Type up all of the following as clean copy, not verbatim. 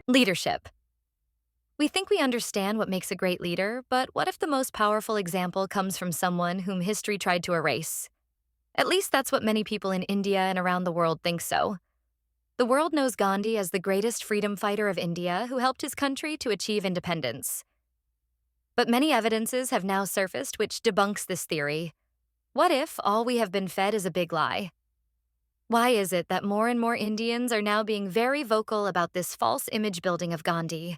Leadership. We think we understand what makes a great leader, but what if the most powerful example comes from someone whom history tried to erase? At least that's what many people in India and around the world think so. The world knows Gandhi as the greatest freedom fighter of India who helped his country to achieve independence. But many evidences have now surfaced which debunks this theory. What if all we have been fed is a big lie? Why is it that more and more Indians are now being very vocal about this false image building of Gandhi?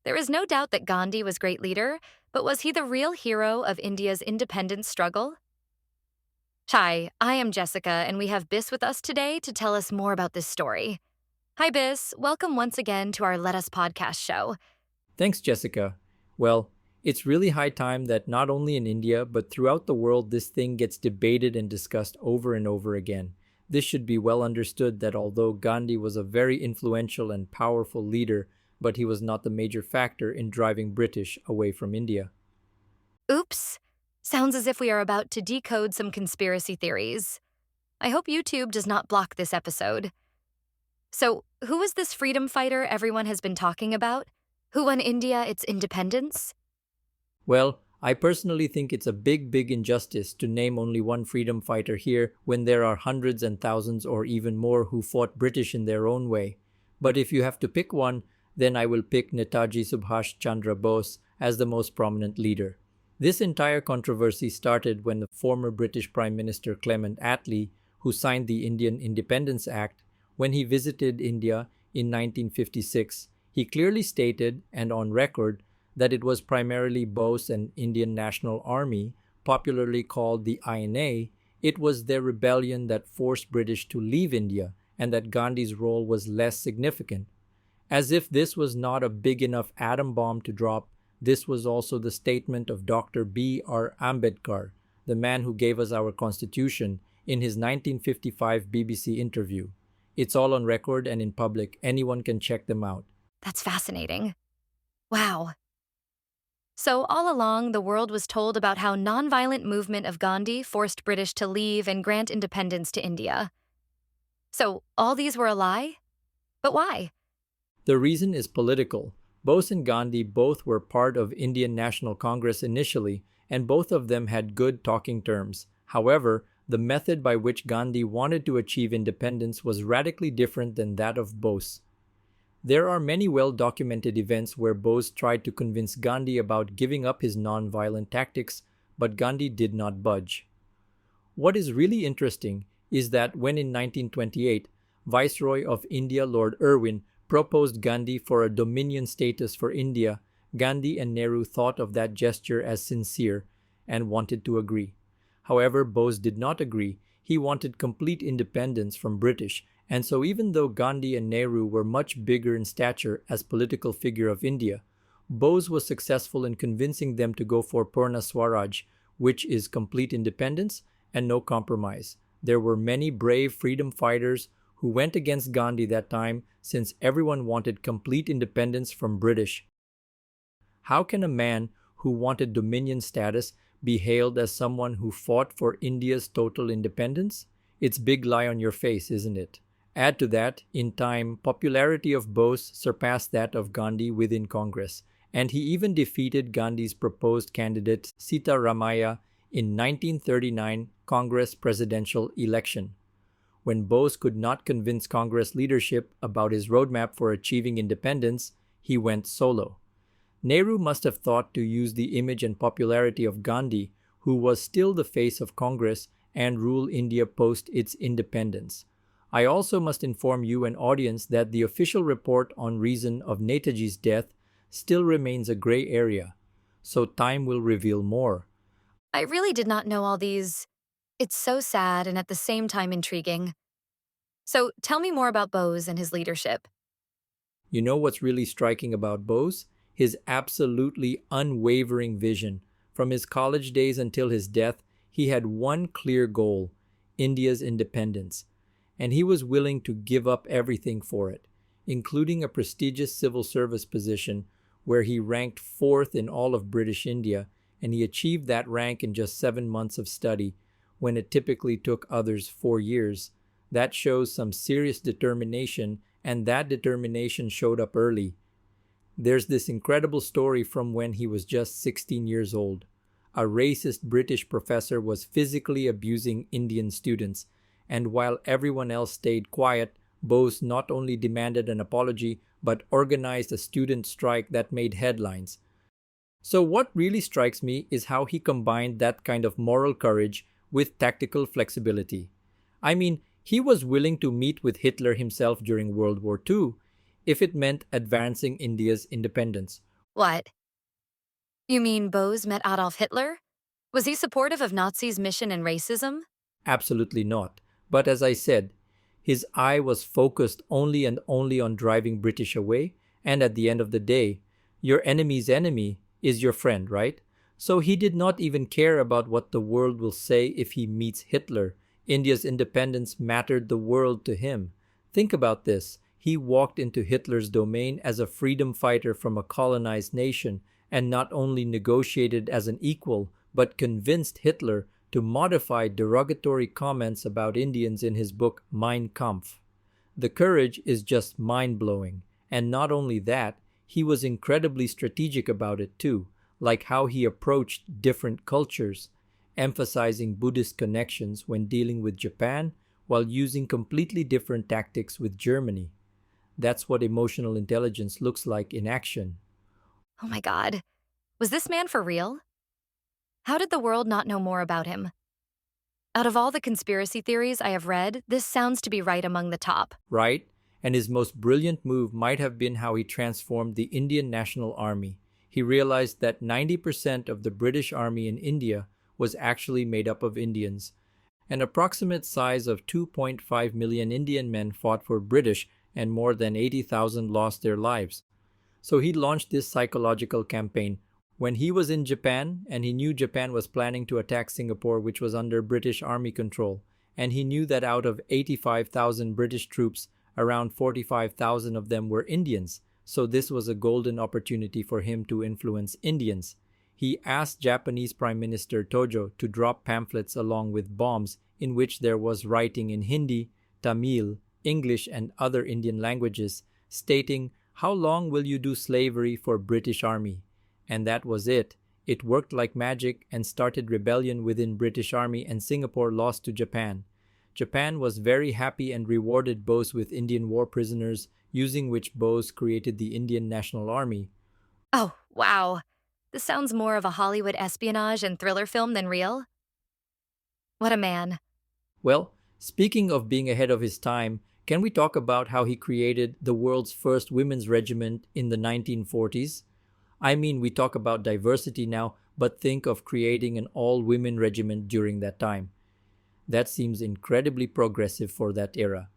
There is no doubt that Gandhi was a great leader, but was he the real hero of India's independence struggle? Hi, I am Jessica, and we have Bis with us today to tell us more about this story. Hi, Bis. Welcome once again to our Let Us podcast show. Thanks, Jessica. Well, it's really high time that not only in India, but throughout the world, this thing gets debated and discussed over and over again. This should be well understood that although Gandhi was a very influential and powerful leader, but he was not the major factor in driving British away from India. Oops. Sounds as if we are about to decode some conspiracy theories. I hope YouTube does not block this episode. So, who is this freedom fighter everyone has been talking about? Who won India its independence? Well, I personally think it's a big injustice to name only one freedom fighter here when there are hundreds and thousands or even more who fought British in their own way. But if you have to pick one, then I will pick Netaji Subhas Chandra Bose as the most prominent leader. This entire controversy started when the former British Prime Minister Clement Attlee, who signed the Indian Independence Act, when he visited India in 1956, he clearly stated, and on record, that it was primarily Bose and Indian National Army, popularly called the INA, it was their rebellion that forced British to leave India, and that Gandhi's role was less significant. As if this was not a big enough atom bomb to drop, this was also the statement of Dr. B.R. Ambedkar, the man who gave us our Constitution, in his 1955 BBC interview. It's all on record and in public. Anyone can check them out. That's fascinating. Wow. So all along, the world was told about how nonviolent movement of Gandhi forced British to leave and grant independence to India. So all these were a lie? But why? The reason is political. Bose and Gandhi both were part of Indian National Congress initially, and both of them had good talking terms. However, the method by which Gandhi wanted to achieve independence was radically different than that of Bose. There are many well-documented events where Bose tried to convince Gandhi about giving up his non-violent tactics, but Gandhi did not budge. What is really interesting is that when in 1928, Viceroy of India Lord Irwin proposed Gandhi for a dominion status for India, Gandhi and Nehru thought of that gesture as sincere and wanted to agree. However, Bose did not agree. He wanted complete independence from British, and so even though Gandhi and Nehru were much bigger in stature as political figure of India, Bose was successful in convincing them to go for Purna Swaraj, which is complete independence and no compromise. There were many brave freedom fighters who went against Gandhi that time since everyone wanted complete independence from British. How can a man who wanted dominion status be hailed as someone who fought for India's total independence? It's big lie on your face, isn't it? Add to that, in time, popularity of Bose surpassed that of Gandhi within Congress, and he even defeated Gandhi's proposed candidate Sita Ramaiah in 1939 Congress presidential election. When Bose could not convince Congress leadership about his roadmap for achieving independence, he went solo. Nehru must have thought to use the image and popularity of Gandhi, who was still the face of Congress, and rule India post its independence. I also must inform you and audience that the official report on reason of Netaji's death still remains a gray area, so time will reveal more. I really did not know all these. It's so sad and at the same time intriguing. So tell me more about Bose and his leadership. You know what's really striking about Bose? His absolutely unwavering vision. From his college days until his death, he had one clear goal: India's independence. And he was willing to give up everything for it, including a prestigious civil service position where he ranked fourth in all of British India, and he achieved that rank in just 7 months of study, when it typically took others 4 years. That shows some serious determination and that determination showed up early. There's this incredible story from when he was just 16 years old. A racist British professor was physically abusing Indian students, and while everyone else stayed quiet, Bose not only demanded an apology but organized a student strike that made headlines. So, what really strikes me is how he combined that kind of moral courage with tactical flexibility. I mean, he was willing to meet with Hitler himself during World War II if it meant advancing India's independence. What? You mean Bose met Adolf Hitler? Was he supportive of Nazis' mission and racism? Absolutely not. But as I said, his eye was focused only and only on driving British away, and at the end of the day, your enemy's enemy is your friend, right? So he did not even care about what the world will say if he meets Hitler. India's independence mattered the world to him. Think about this. He walked into Hitler's domain as a freedom fighter from a colonized nation and not only negotiated as an equal, but convinced Hitler to modify derogatory comments about Indians in his book Mein Kampf. The courage is just mind-blowing. And not only that, he was incredibly strategic about it too, like how he approached different cultures, emphasizing Buddhist connections when dealing with Japan while using completely different tactics with Germany. That's what emotional intelligence looks like in action. Oh my god. Was this man for real? How did the world not know more about him? Out of all the conspiracy theories I have read, this sounds to be right among the top. Right? And his most brilliant move might have been how he transformed the Indian National Army. He realized that 90% of the British Army in India was actually made up of Indians. An approximate size of 2.5 million Indian men fought for British, and more than 80,000 lost their lives. So he launched this psychological campaign when he was in Japan, and he knew Japan was planning to attack Singapore, which was under British Army control. And he knew that out of 85,000 British troops, around 45,000 of them were Indians. So this was a golden opportunity for him to influence Indians. He asked Japanese Prime Minister Tojo to drop pamphlets along with bombs in which there was writing in Hindi, Tamil, English, and other Indian languages, stating, "How long will you do slavery for British Army?" And that was it. It worked like magic and started rebellion within British Army, and Singapore lost to Japan. Japan was very happy and rewarded Bose with Indian war prisoners, using which Bose created the Indian National Army. Oh, wow. This sounds more of a Hollywood espionage and thriller film than real. What a man. Well, speaking of being ahead of his time, can we talk about how he created the world's first women's regiment in the 1940s? I mean, we talk about diversity now, but think of creating an all-women regiment during that time. That seems incredibly progressive for that era.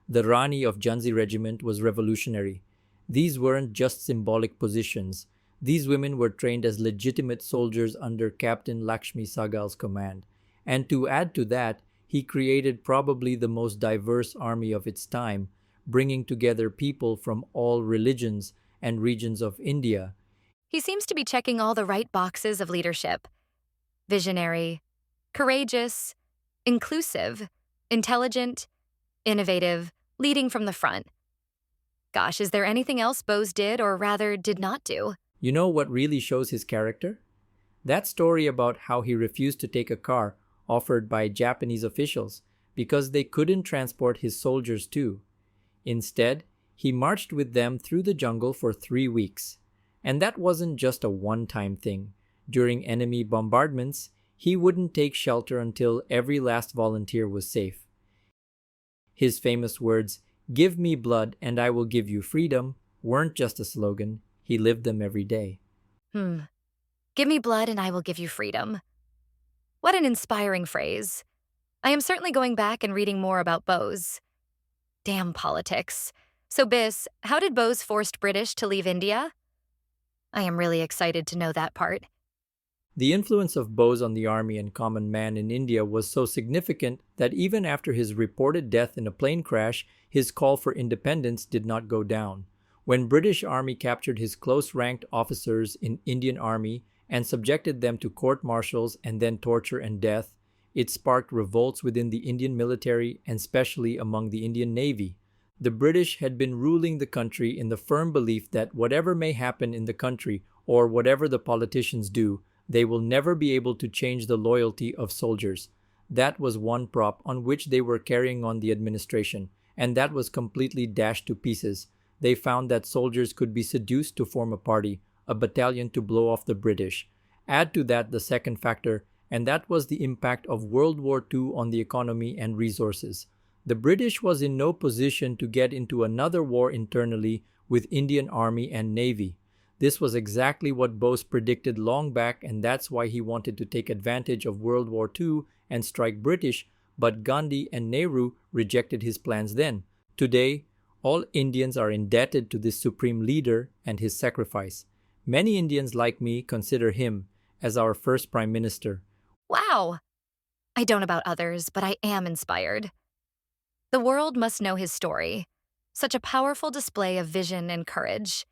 The Rani of Jhansi Regiment was revolutionary. These weren't just symbolic positions. These women were trained as legitimate soldiers under Captain Lakshmi Sahgal's command. And to add to that, he created probably the most diverse army of its time, bringing together people from all religions and regions of India. He seems to be checking all the right boxes of leadership. Visionary, courageous, inclusive, intelligent, innovative, leading from the front. Gosh, is there anything else Bose did, or rather did not do? You know what really shows his character? That story about how he refused to take a car offered by Japanese officials because they couldn't transport his soldiers too. Instead, he marched with them through the jungle for 3 weeks. And that wasn't just a one-time thing. During enemy bombardments, he wouldn't take shelter until every last volunteer was safe. His famous words, "Give me blood and I will give you freedom," weren't just a slogan. He lived them every day. Give me blood and I will give you freedom. What an inspiring phrase. I am certainly going back and reading more about Bose. Damn politics. So, Bis, how did Bose force British to leave India? I am really excited to know that part. The influence of Bose on the army and common man in India was so significant that even after his reported death in a plane crash, his call for independence did not go down. When British Army captured his close-ranked officers in Indian Army and subjected them to court-martials and then torture and death, it sparked revolts within the Indian military and especially among the Indian Navy. The British had been ruling the country in the firm belief that whatever may happen in the country or whatever the politicians do, they will never be able to change the loyalty of soldiers. That was one prop on which they were carrying on the administration, and that was completely dashed to pieces. They found that soldiers could be seduced to form a party, a battalion to blow off the British. Add to that the second factor, and that was the impact of World War II on the economy and resources. The British was in no position to get into another war internally with Indian Army and Navy. This was exactly what Bose predicted long back, and that's why he wanted to take advantage of World War II and strike British, but Gandhi and Nehru rejected his plans then. Today, all Indians are indebted to this supreme leader and his sacrifice. Many Indians like me consider him as our first prime minister. Wow! I don't about others, but I am inspired. The world must know his story. Such a powerful display of vision and courage.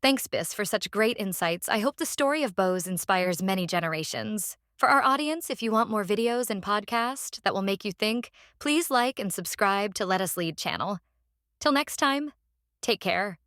Thanks, Bis, for such great insights. I hope the story of Bose inspires many generations. For our audience, if you want more videos and podcasts that will make you think, please like and subscribe to Let Us Lead channel. Till next time, take care.